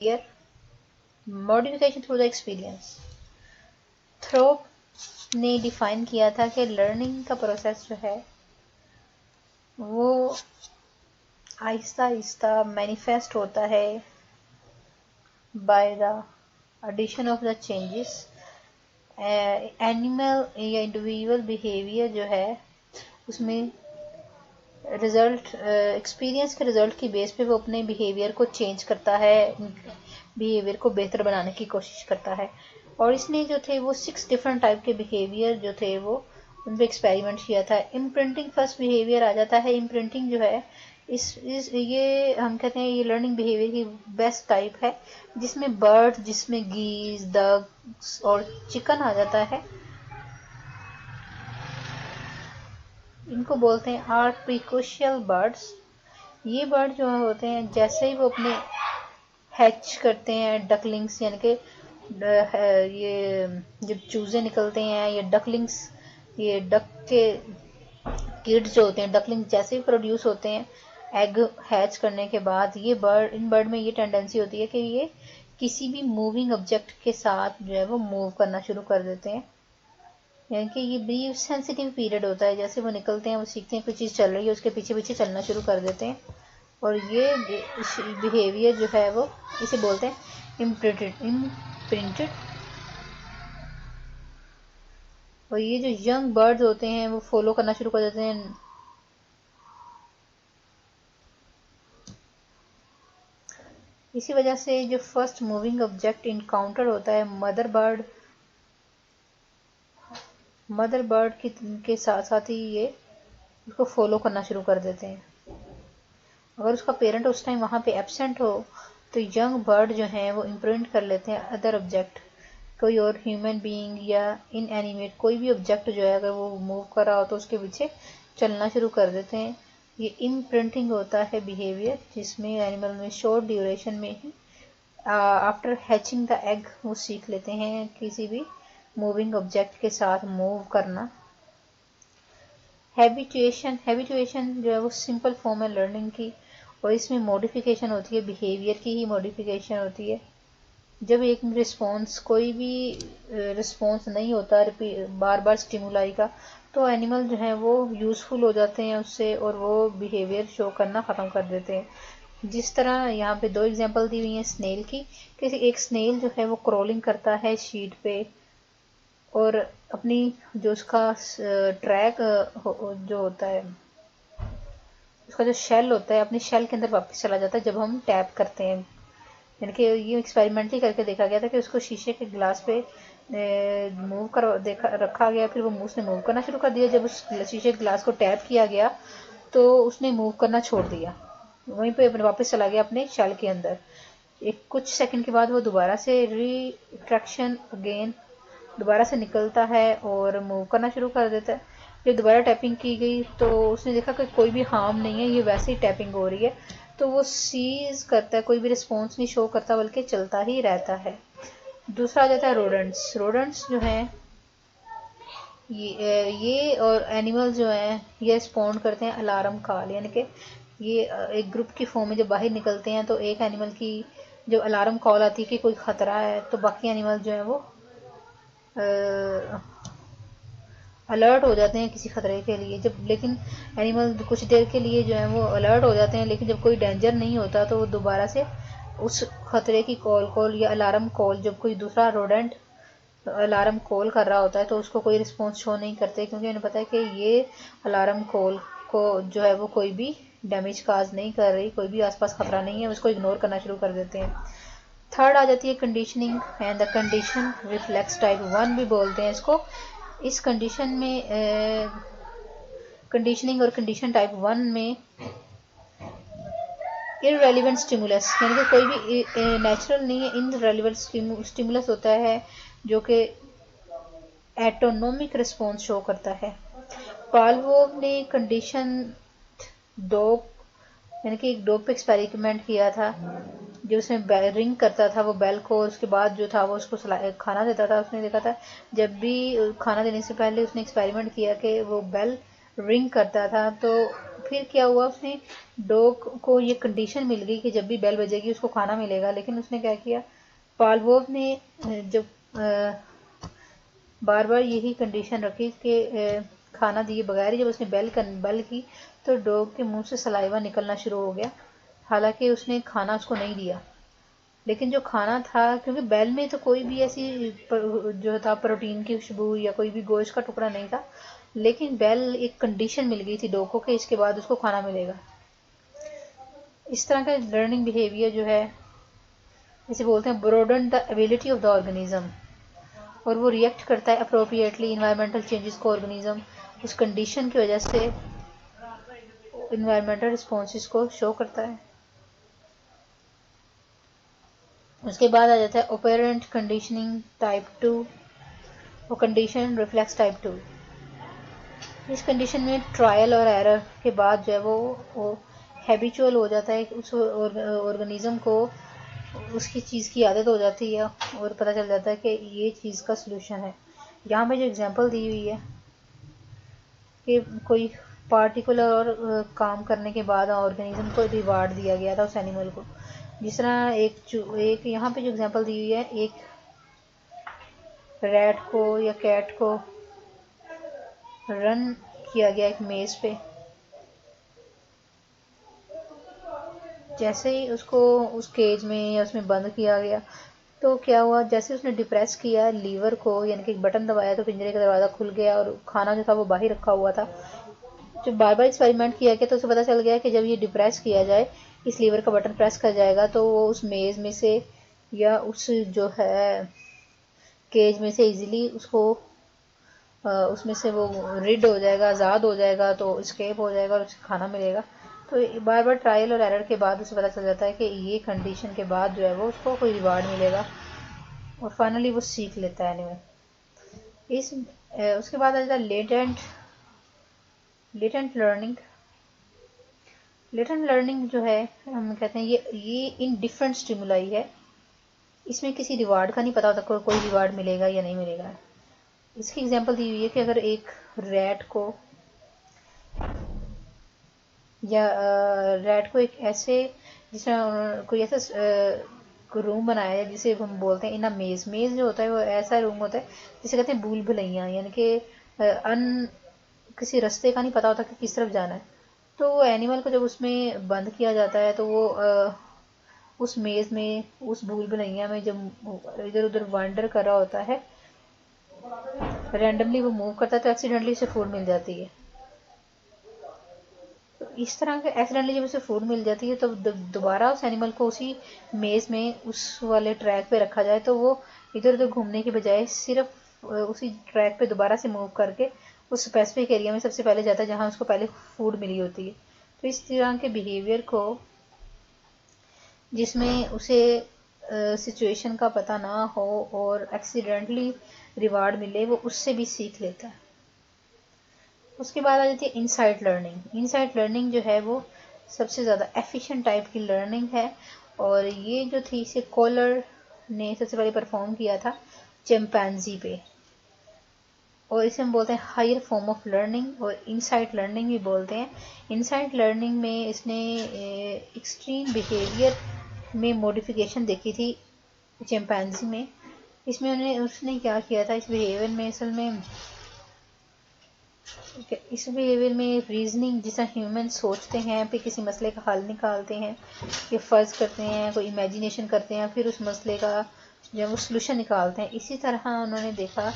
Behaviour, modification through the experience. Thorpe ने define किया था कि लर्निंग का प्रोसेस जो है वो आहिस्ता आहिस्ता मैनिफेस्ट होता है by the addition of the changes. Animal या इंडिविजुअल बिहेवियर जो है उसमें रिजल्ट एक्सपीरियंस के रिजल्ट की बेस पे वो अपने बिहेवियर को चेंज करता है, बिहेवियर को बेहतर बनाने की कोशिश करता है। और इसने जो थे वो 6 डिफरेंट टाइप के बिहेवियर जो थे वो उन पर एक्सपेरिमेंट किया था। इम्प्रिंटिंग फर्स्ट बिहेवियर आ जाता है। इम्प्रिंटिंग जो है इस ये हम कहते हैं ये लर्निंग बिहेवियर की बेस्ट टाइप है, जिसमें बर्ड, जिसमें गीज, डग्स और चिकन आ जाता है। इनको बोलते हैं आर्टिफिशियल बर्ड्स। ये बर्ड जो होते हैं जैसे ही वो अपने हैच करते हैं डकलिंग्स, यानी कि ये जब चूजे निकलते हैं या डकलिंग्स, ये डक के किड्स जो होते हैं, डकलिंग जैसे ही प्रोड्यूस होते हैं एग हैच करने के बाद, ये बर्ड, इन बर्ड में ये टेंडेंसी होती है कि ये किसी भी मूविंग ऑब्जेक्ट के साथ जो है वो मूव करना शुरू कर देते हैं। यानी कि ये ब्रीफ सेंसिटिव पीरियड होता है, जैसे वो निकलते हैं वो सीखते हैं कोई चीज़ चल रही है उसके पीछे पीछे चलना शुरू कर देते हैं। और ये बिहेवियर जो है वो इसे बोलते हैं इम्प्रिंटेड। और ये जो यंग बर्ड्स होते हैं वो फॉलो करना शुरू कर देते हैं। इसी वजह से जो फर्स्ट मूविंग ऑब्जेक्ट इनकाउंटर होता है मदर बर्ड के साथ साथ ही ये उसको फॉलो करना शुरू कर देते हैं। अगर उसका पेरेंट उस टाइम वहाँ पे एब्सेंट हो तो यंग बर्ड जो हैं वो इम्प्रिंट कर लेते हैं अदर ऑब्जेक्ट, कोई और ह्यूमन बीइंग या इन एनिमेट कोई भी ऑब्जेक्ट जो है अगर वो मूव कर रहा हो तो उसके पीछे चलना शुरू कर देते हैं। ये इम्प्रिंटिंग होता है बिहेवियर, जिसमें एनिमल में शॉर्ट ड्यूरेशन में ही आफ्टर हैचिंग द एग वो सीख लेते हैं किसी भी मूविंग ऑब्जेक्ट के साथ मूव करना। हैबिचुएशन जो है वो सिंपल फॉर्म है लर्निंग की, और इसमें मॉडिफिकेशन होती है, बिहेवियर की ही मॉडिफिकेशन होती है। जब एक रिस्पॉन्स कोई भी रिस्पॉन्स नहीं होता बार बार स्टिमुलाई का, तो एनिमल जो है वो यूज़फुल हो जाते हैं उससे और वो बिहेवियर शो करना ख़त्म कर देते हैं। जिस तरह यहाँ पे 2 एग्जांपल दी हुई हैं स्नेल की, कि एक स्नेल जो है वो क्रॉलिंग करता है शीट पे और अपनी जो उसका ट्रैक जो होता है, उसका जो शेल होता है अपनी शेल के अंदर वापस चला जाता है जब हम टैप करते हैं। यानी कि ये एक्सपेरिमेंटली करके देखा गया था कि उसको शीशे के ग्लास पे मूव कर देखा रखा गया, फिर वो उसने मूव करना शुरू कर दिया। जब उस शीशे के ग्लास को टैप किया गया तो उसने मूव करना छोड़ दिया, वहीं पे अपने वापस चला गया अपने शेल के अंदर। एक कुछ सेकंड के बाद वो दोबारा से रिट्रैक्शन अगेन दोबारा से निकलता है और मूव करना शुरू कर देता है। जब दोबारा टैपिंग की गई तो उसने देखा कि कोई भी हार्म नहीं है, ये वैसे ही टैपिंग हो रही है, तो वो सीज करता है, कोई भी रिस्पॉन्स नहीं शो करता बल्कि चलता ही रहता है। दूसरा आ जाता है रोडेंट्स। रोडेंट्स जो हैं ये और एनिमल जो हैं ये रिस्पॉन्ड करते हैं अलार्म कॉल, यानी कि ये एक ग्रुप की फॉर्म में जब बाहर निकलते हैं तो एक एनिमल की जब अलार्म कॉल आती है कि कोई ख़तरा है तो बाकी एनिमल जो है वो अलर्ट हो जाते हैं किसी खतरे के लिए। जब लेकिन एनिमल कुछ देर के लिए जो है वो अलर्ट हो जाते हैं, लेकिन जब कोई डेंजर नहीं होता तो वो दोबारा से उस खतरे की कॉल या अलार्म कॉल, जब कोई दूसरा रोडेंट अलार्म कॉल कर रहा होता है तो उसको कोई रिस्पॉन्स शो नहीं करते, क्योंकि उन्हें पता है कि ये अलार्म कॉल को जो है वो कोई भी डैमेज काज नहीं कर रही, कोई भी आसपास खतरा नहीं है, उसको इग्नोर करना शुरू कर देते हैं। थर्ड आ जाती है conditioning and the condition reflex type 1 भी बोलते हैं इसको। इस कंडीशन में कंडीशनिंग और कंडीशन टाइप 1 में इररेलेवेंट स्टिमुलस, यानी कि कोई भी नेचुरल नहीं है, इनरेलेवेंट स्टिमुलस होता है जो कि एटोनोमिक रिस्पॉन्स शो करता है। पावलोव ने कंडीशन डोप, यानी कि एक डोप पे एक्सपेरिमेंट किया था, जो उसमें रिंग करता था वो बेल को, उसके बाद जो था वो उसको खाना देता था। उसने देखा था जब भी खाना देने से पहले उसने एक्सपेरिमेंट किया कि वो बेल रिंग करता था, तो फिर क्या हुआ, उसने डॉग को ये कंडीशन मिल गई कि जब भी बेल बजेगी उसको खाना मिलेगा, लेकिन उसने क्या किया, पावलोव ने जब बार बार यही कंडीशन रखी कि खाना दिए बगैर ही जब उसने बेल की तो डॉग के मुंह से सलाइवा निकलना शुरू हो गया, हालांकि उसने खाना उसको नहीं दिया। लेकिन जो खाना था, क्योंकि बेल में तो कोई भी ऐसी जो था प्रोटीन की खुशबू या कोई भी गोश्त का टुकड़ा नहीं था, लेकिन बेल एक कंडीशन मिल गई थी डॉग को कि इसके बाद उसको खाना मिलेगा। इस तरह का लर्निंग बिहेवियर जो है इसे बोलते हैं broaden the ability of the organism, और वो रिएक्ट करता है अप्रोप्रिएटली इन्वायरमेंटल चेंजेस को। ऑर्गेनिज्म उस कंडीशन की वजह से इन्वायरमेंटल रिस्पॉन्सेस को शो करता है। उसके बाद आ जाता है ऑपरेंट कंडीशनिंग टाइप 2 और कंडीशन रिफ्लेक्स टाइप 2। इस कंडीशन में ट्रायल और एरर के बाद जो है वो हैबिचुअल हो जाता है, उस ऑर्गेनिज्म को उसकी चीज़ की आदत हो जाती है और पता चल जाता है कि ये चीज़ का सलूशन है। यहाँ पे जो एग्जांपल दी हुई है कि कोई पार्टिकुलर और काम करने के बाद ऑर्गेनिज्म को रिवार्ड दिया गया था उस एनिमल को। जिस तरह एक यहाँ पे जो एग्जांपल दी हुई है, एक रैट को या कैट को रन किया गया एक मेज पे, जैसे ही उसको उस केज में या उसमें बंद किया गया तो क्या हुआ, जैसे उसने डिप्रेस किया लीवर को, यानी कि एक बटन दबाया तो पिंजरे का दरवाज़ा खुल गया और खाना जो था वो बाहर रखा हुआ था। जब बार बार एक्सपेरिमेंट किया गया तो उसे पता चल गया कि जब ये डिप्रेस किया जाए, इस लीवर का बटन प्रेस कर जाएगा तो वो उस मेज में से या उस जो है केज में से इजीली उसको उसमें से वो रिड हो जाएगा, आज़ाद हो जाएगा, तो स्केप हो जाएगा और उसे खाना मिलेगा। तो बार बार ट्रायल और एरर के बाद उसे पता चल जाता है कि ये कंडीशन के बाद जो है वो उसको कोई रिवार्ड मिलेगा और फाइनली वो सीख लेता है एनिमल। उसके बाद आ जाता है लेटेंट लर्निंग। लेटेंट लर्निंग जो है हम कहते हैं ये इन डिफरेंट स्टिमुलाई है, इसमें किसी रिवार्ड का नहीं पता होता कोई रिवार्ड मिलेगा या नहीं मिलेगा। इसकी एग्जांपल दी हुई है कि अगर एक रैट को एक ऐसे जिसमें कोई ऐसा रूम बनाया है जिसे हम बोलते हैं इना मेज जो होता है वो ऐसा रूम होता है जिसे कहते हैं भूल भुलैया, यानी कि किसी रास्ते का नहीं पता होता कि किस तरफ जाना है। तो वो एनिमल को जब उसमें बंद किया जाता है तो वो उस मेज में, उस भूल भुलैया में जब इधर उधर वांडर कर रहा होता है, रैंडमली वो मूव करता है तो एक्सीडेंटली उसे फूड मिल जाती है। तो इस तरह के एक्सीडेंटली जब उसे फूड मिल जाती है तो दोबारा उस एनिमल को उसी मेज में उस वाले ट्रैक पे रखा जाए तो वो इधर उधर घूमने की बजाय सिर्फ उसी ट्रैक पे दोबारा से मूव करके उस स्पेसिफिक एरिया में सबसे पहले जाता है जहाँ उसको पहले फूड मिली होती है। तो इस तरह के बिहेवियर को, जिसमें उसे सिचुएशन का पता ना हो और एक्सीडेंटली रिवार्ड मिले, वो उससे भी सीख लेता है। उसके बाद आ जाती है इनसाइट लर्निंग। इनसाइट लर्निंग जो है वो सबसे ज़्यादा एफिशिएंट टाइप की लर्निंग है, और ये जो थी इसे कॉलर ने सबसे पहले परफॉर्म किया था चिंपैंजी पे, और इसे हम बोलते हैं हायर फॉर्म ऑफ लर्निंग और इनसाइट लर्निंग भी बोलते हैं। इनसाइट लर्निंग में इसने एक्सट्रीम बिहेवियर में मॉडिफिकेशन देखी थी चिंपैंजी में। इसमें उसने क्या किया था, इस बिहेवियर में असल में इस बिहेवियर में रीजनिंग, जिस तरह ह्यूमन सोचते हैं फिर किसी मसले का हल निकालते हैं, ये फ़र्ज करते हैं, कोई इमेजिनेशन करते हैं, फिर उस मसले का जो वो सोल्यूशन निकालते हैं, इसी तरह उन्होंने देखा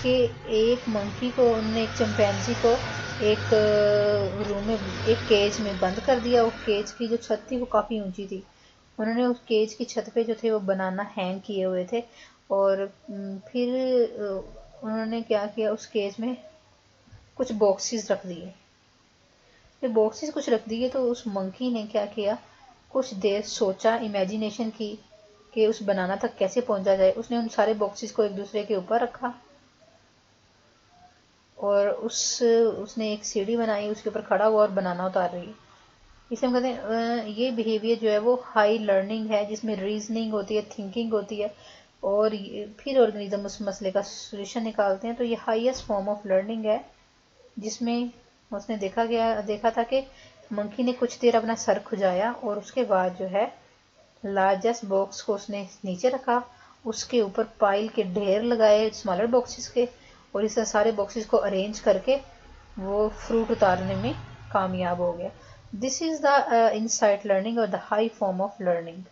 कि एक मंकी को, उन्होंने एक चिंपैंजी को एक रूम में, एक केज में बंद कर दिया। वो केज की जो छत थी वो काफ़ी ऊंची थी। उन्होंने उस केज की छत पे जो थे वो बनाना हैंग किए हुए थे, और फिर उन्होंने क्या किया, उस केज में कुछ बॉक्सेस रख दिए। जब बॉक्सेस कुछ रख दिए तो उस मंकी ने क्या किया, कुछ देर सोचा, इमेजिनेशन की कि उस बनाना तक कैसे पहुंचा जाए। उसने उन सारे बॉक्सेस को एक दूसरे के ऊपर रखा और उसने एक सीढ़ी बनाई, उसके ऊपर खड़ा हुआ और बनाना उतार रही है। इसे हम कहते हैं ये बिहेवियर जो है वो हाई लर्निंग है, जिसमें रीजनिंग होती है, थिंकिंग होती है, और फिर ऑर्गेनिज्म उस मसले का सोल्यूशन निकालते हैं। तो ये हाईएस्ट फॉर्म ऑफ लर्निंग है, जिसमें उसने देखा था कि मंकी ने कुछ देर अपना सर खुजाया और उसके बाद जो है लार्जेस्ट बॉक्स को उसने नीचे रखा, उसके ऊपर पाइल के ढेर लगाए स्मॉलर बॉक्सेस के, और इस सारे बॉक्सेस को अरेंज करके वो फ्रूट उतारने में कामयाब हो गया। This is the insight learning और the high form of learning.